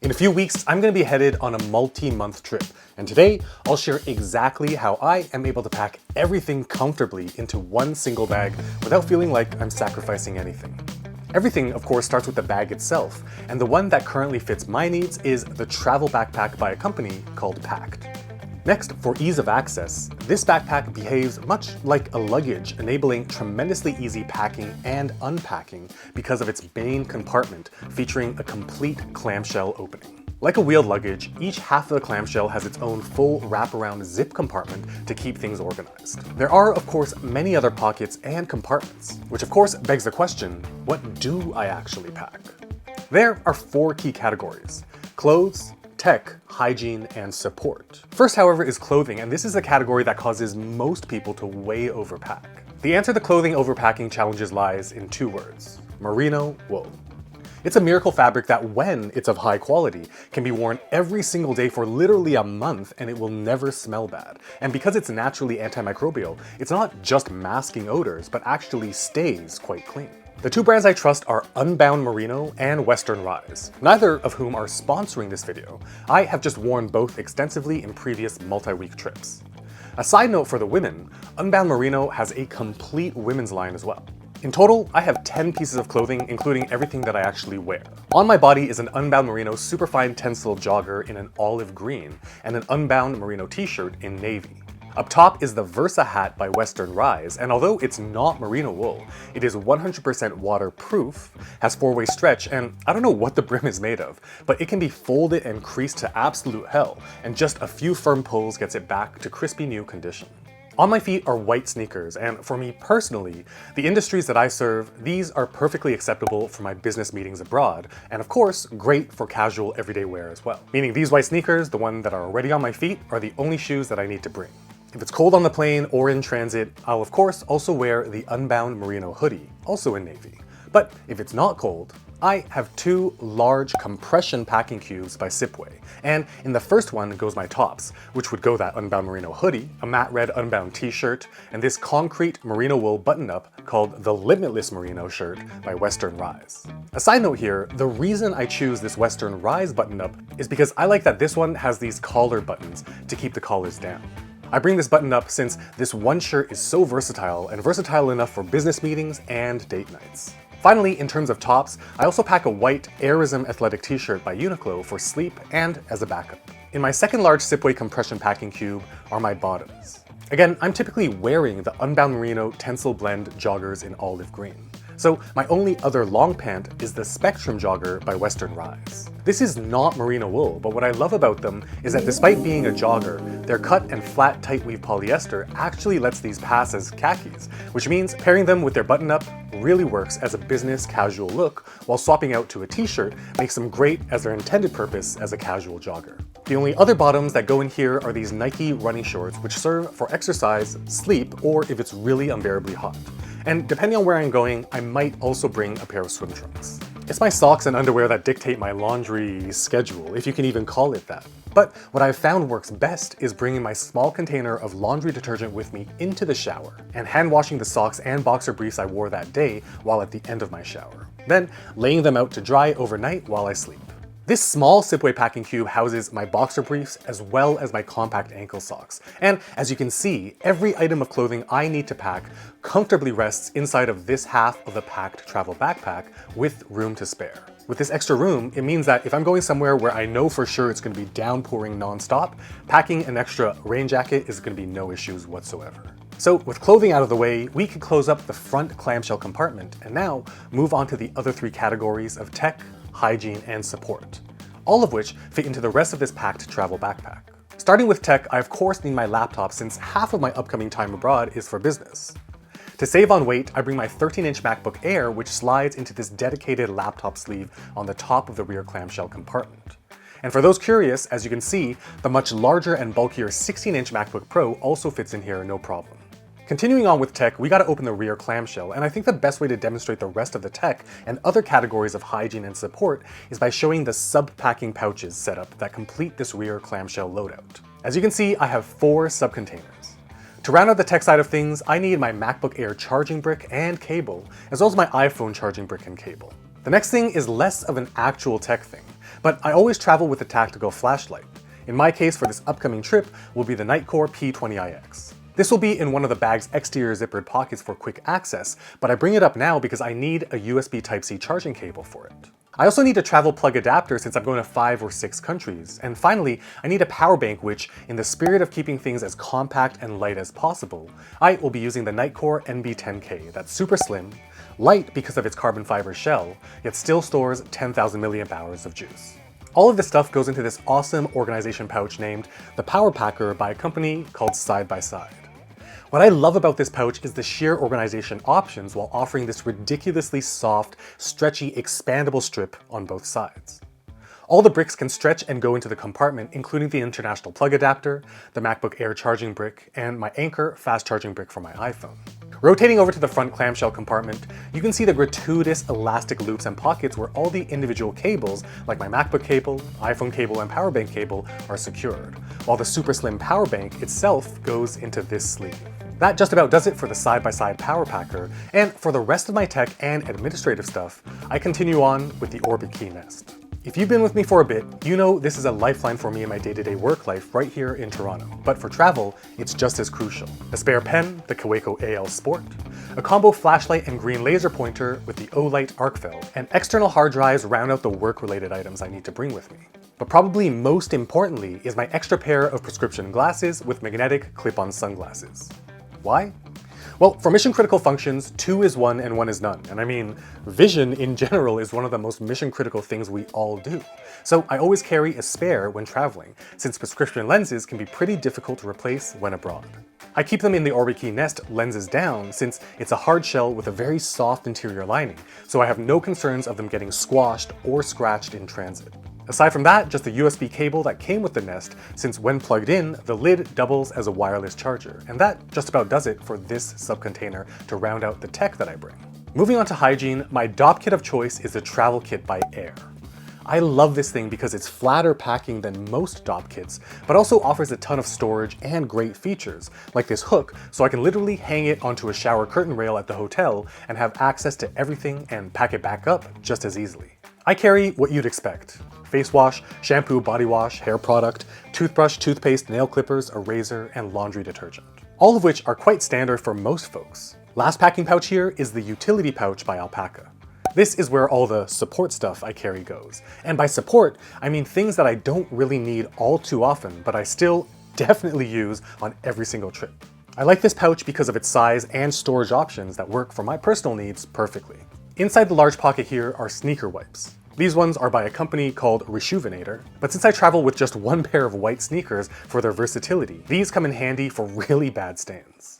In a few weeks, I'm going to be headed on a multi-month trip, and today I'll share exactly how I am able to pack everything comfortably into one single bag without feeling like I'm sacrificing anything. Everything, of course, starts with the bag itself, and the one that currently fits my needs is the travel backpack by a company called Pakt. Next, for ease of access, this backpack behaves much like a luggage, enabling tremendously easy packing and unpacking because of its main compartment featuring a complete clamshell opening. Like a wheeled luggage, each half of the clamshell has its own full wraparound zip compartment to keep things organized. There are, of course, many other pockets and compartments, which of course begs the question, what do I actually pack? There are 4 key categories: clothes, tech, hygiene, and support. First, however, is clothing, and this is a category that causes most people to way overpack. The answer to clothing overpacking challenges lies in 2 words: merino wool. It's a miracle fabric that, when it's of high quality, can be worn every single day for literally a month and it will never smell bad. And because it's naturally antimicrobial, it's not just masking odors, but actually stays quite clean. The 2 brands I trust are Unbound Merino and Western Rise, neither of whom are sponsoring this video. I have just worn both extensively in previous multi-week trips. A side note for the women, Unbound Merino has a complete women's line as well. In total, I have 10 pieces of clothing, including everything that I actually wear. On my body is an Unbound Merino Superfine Tensile jogger in an olive green and an Unbound Merino t-shirt in navy. Up top is the Versa hat by Western Rise, and although it's not merino wool, it is 100% waterproof, has 4-way stretch, and I don't know what the brim is made of, but it can be folded and creased to absolute hell, and just a few firm pulls gets it back to crispy new condition. On my feet are white sneakers, and for me personally, the industries that I serve, these are perfectly acceptable for my business meetings abroad, and of course, great for casual everyday wear as well. Meaning these white sneakers, the one that are already on my feet, are the only shoes that I need to bring. If it's cold on the plane or in transit, I'll of course also wear the Unbound Merino hoodie, also in navy. But if it's not cold, I have 2 large compression packing cubes by Sipway, and in the first one goes my tops, which would go that Unbound Merino hoodie, a matte red Unbound t-shirt, and this concrete merino wool button-up called the Limitless Merino shirt by Western Rise. A side note here, the reason I choose this Western Rise button-up is because I like that this one has these collar buttons to keep the collars down. I bring this button up since this one shirt is so versatile, and versatile enough for business meetings and date nights. Finally, in terms of tops, I also pack a white Airism athletic t-shirt by Uniqlo for sleep and as a backup. In my second large Sipway compression packing cube are my bottoms. Again, I'm typically wearing the Unbound Merino Tensile Blend joggers in olive green. So my only other long pant is the Spectrum jogger by Western Rise. This is not merino wool, but what I love about them is that despite being a jogger, their cut and flat tight weave polyester actually lets these pass as khakis, which means pairing them with their button-up really works as a business casual look, while swapping out to a t-shirt makes them great as their intended purpose as a casual jogger. The only other bottoms that go in here are these Nike running shorts, which serve for exercise, sleep, or if it's really unbearably hot. And depending on where I'm going, I might also bring a pair of swim trunks. It's my socks and underwear that dictate my laundry schedule, if you can even call it that. But what I've found works best is bringing my small container of laundry detergent with me into the shower, and hand washing the socks and boxer briefs I wore that day while at the end of my shower. Then laying them out to dry overnight while I sleep. This small Sipway packing cube houses my boxer briefs as well as my compact ankle socks. And as you can see, every item of clothing I need to pack comfortably rests inside of this half of the Pakt travel backpack with room to spare. With this extra room, it means that if I'm going somewhere where I know for sure it's going to be downpouring nonstop, packing an extra rain jacket is going to be no issues whatsoever. So with clothing out of the way, we can close up the front clamshell compartment and now move on to the other 3 categories of tech, hygiene, and support, all of which fit into the rest of this Pakt travel backpack. Starting with tech, I of course need my laptop since half of my upcoming time abroad is for business. To save on weight, I bring my 13-inch MacBook Air, which slides into this dedicated laptop sleeve on the top of the rear clamshell compartment. And for those curious, as you can see, the much larger and bulkier 16-inch MacBook Pro also fits in here no problem. Continuing on with tech, we gotta open the rear clamshell, and I think the best way to demonstrate the rest of the tech and other categories of hygiene and support is by showing the sub-packing pouches setup that complete this rear clamshell loadout. As you can see, I have 4 sub-containers. To round out the tech side of things, I need my MacBook Air charging brick and cable, as well as my iPhone charging brick and cable. The next thing is less of an actual tech thing. but I always travel with a tactical flashlight. In my case for this upcoming trip will be the Nitecore P20iX. This will be in one of the bag's exterior zippered pockets for quick access, but I bring it up now because I need a USB Type-C charging cable for it. I also need a travel plug adapter since I'm going to 5 or 6 countries. And finally, I need a power bank which, in the spirit of keeping things as compact and light as possible, I will be using the Nitecore NB10K that's super slim, light because of its carbon fiber shell, yet still stores 10,000 milliamp hours of juice. All of this stuff goes into this awesome organization pouch named the Power Packer by a company called Side by Side. What I love about this pouch is the sheer organization options while offering this ridiculously soft, stretchy, expandable strip on both sides. All the bricks can stretch and go into the compartment, including the international plug adapter, the MacBook Air charging brick, and my Anker fast charging brick for my iPhone. Rotating over to the front clamshell compartment, you can see the gratuitous elastic loops and pockets where all the individual cables, like my MacBook cable, iPhone cable, and power bank cable, are secured, while the super slim power bank itself goes into this sleeve. That just about does it for the side-by-side power packer, and for the rest of my tech and administrative stuff, I continue on with the Orbit Key Nest. If you've been with me for a bit, you know this is a lifeline for me in my day-to-day work life right here in Toronto, but for travel, it's just as crucial. A spare pen, the Kaweco AL Sport, a combo flashlight and green laser pointer with the Olight Arcfeld, and external hard drives round out the work-related items I need to bring with me. But probably most importantly is my extra pair of prescription glasses with magnetic clip-on sunglasses. Why? Well, for mission critical functions, 2 is 1 and 1 is none. And I mean, vision in general is one of the most mission critical things we all do. So I always carry a spare when traveling, since prescription lenses can be pretty difficult to replace when abroad. I keep them in the Orbit Key Nest lenses down since it's a hard shell with a very soft interior lining, so I have no concerns of them getting squashed or scratched in transit. Aside from that, just the USB cable that came with the Nest, since when plugged in, the lid doubles as a wireless charger, and that just about does it for this subcontainer to round out the tech that I bring. Moving on to hygiene, my DOP kit of choice is the Travel Kit by Air. I love this thing because it's flatter packing than most DOP kits, but also offers a ton of storage and great features, like this hook, so I can literally hang it onto a shower curtain rail at the hotel and have access to everything and pack it back up just as easily. I carry what you'd expect: face wash, shampoo, body wash, hair product, toothbrush, toothpaste, nail clippers, a razor, and laundry detergent. All of which are quite standard for most folks. Last packing pouch here is the utility pouch by Alpaca. This is where all the support stuff I carry goes. And by support, I mean things that I don't really need all too often, but I still definitely use on every single trip. I like this pouch because of its size and storage options that work for my personal needs perfectly. Inside the large pocket here are sneaker wipes. These ones are by a company called Reshoevn8r, but since I travel with just one pair of white sneakers for their versatility, these come in handy for really bad stains.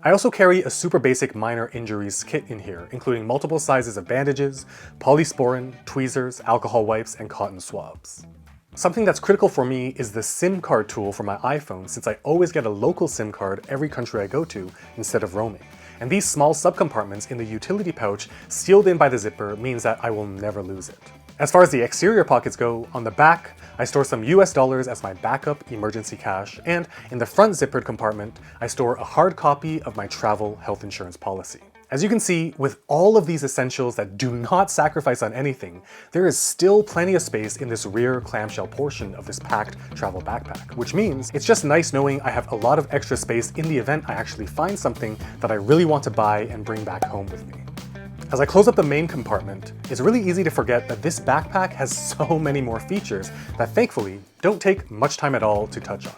I also carry a super basic minor injuries kit in here, including multiple sizes of bandages, polysporin, tweezers, alcohol wipes, and cotton swabs. Something that's critical for me is the SIM card tool for my iPhone, since I always get a local SIM card every country I go to instead of roaming. And these small subcompartments in the utility pouch sealed in by the zipper means that I will never lose it. As far as the exterior pockets go, on the back, I store some US dollars as my backup emergency cash, and in the front zippered compartment, I store a hard copy of my travel health insurance policy. As you can see, with all of these essentials that do not sacrifice on anything, there is still plenty of space in this rear clamshell portion of this packed travel backpack, which means it's just nice knowing I have a lot of extra space in the event I actually find something that I really want to buy and bring back home with me. As I close up the main compartment, it's really easy to forget that this backpack has so many more features that thankfully don't take much time at all to touch on.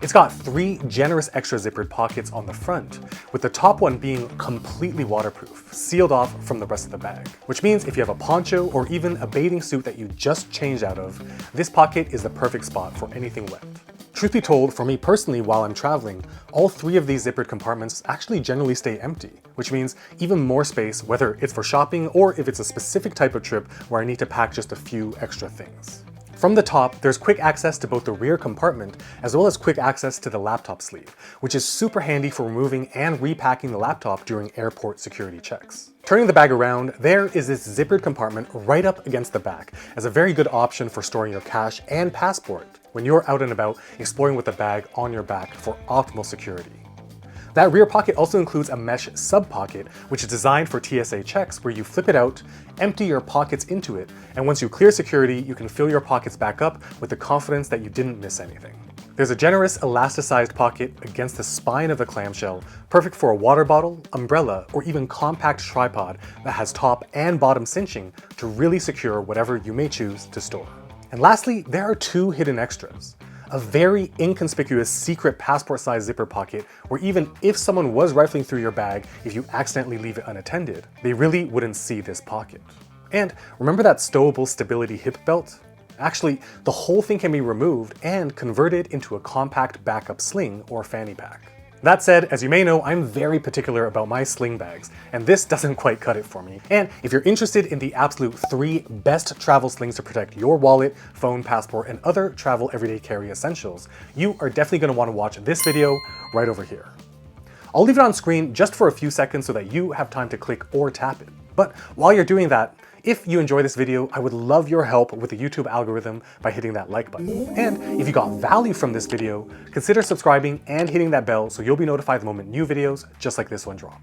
It's got 3 generous extra zippered pockets on the front, with the top one being completely waterproof, sealed off from the rest of the bag. Which means if you have a poncho or even a bathing suit that you just changed out of, this pocket is the perfect spot for anything wet. Truth be told, for me personally while I'm traveling, all 3 of these zippered compartments actually generally stay empty, which means even more space whether it's for shopping or if it's a specific type of trip where I need to pack just a few extra things. From the top, there's quick access to both the rear compartment as well as quick access to the laptop sleeve, which is super handy for removing and repacking the laptop during airport security checks. Turning the bag around, there is this zippered compartment right up against the back as a very good option for storing your cash and passport when you're out and about exploring with the bag on your back for optimal security. That rear pocket also includes a mesh sub-pocket, which is designed for TSA checks where you flip it out, empty your pockets into it, and once you clear security, you can fill your pockets back up with the confidence that you didn't miss anything. There's a generous elasticized pocket against the spine of the clamshell, perfect for a water bottle, umbrella, or even compact tripod that has top and bottom cinching to really secure whatever you may choose to store. And lastly, there are two hidden extras. A very inconspicuous secret passport-sized zipper pocket where even if someone was rifling through your bag, if you accidentally leave it unattended, they really wouldn't see this pocket. And remember that stowable stability hip belt? Actually, the whole thing can be removed and converted into a compact backup sling or fanny pack. That said, as you may know, I'm very particular about my sling bags, and this doesn't quite cut it for me. And if you're interested in the absolute 3 best travel slings to protect your wallet, phone, passport, and other travel everyday carry essentials, you are definitely going to want to watch this video right over here. I'll leave it on screen just for a few seconds so that you have time to click or tap it. But while you're doing that, if you enjoy this video, I would love your help with the YouTube algorithm by hitting that like button. And if you got value from this video, consider subscribing and hitting that bell so you'll be notified the moment new videos just like this one drop.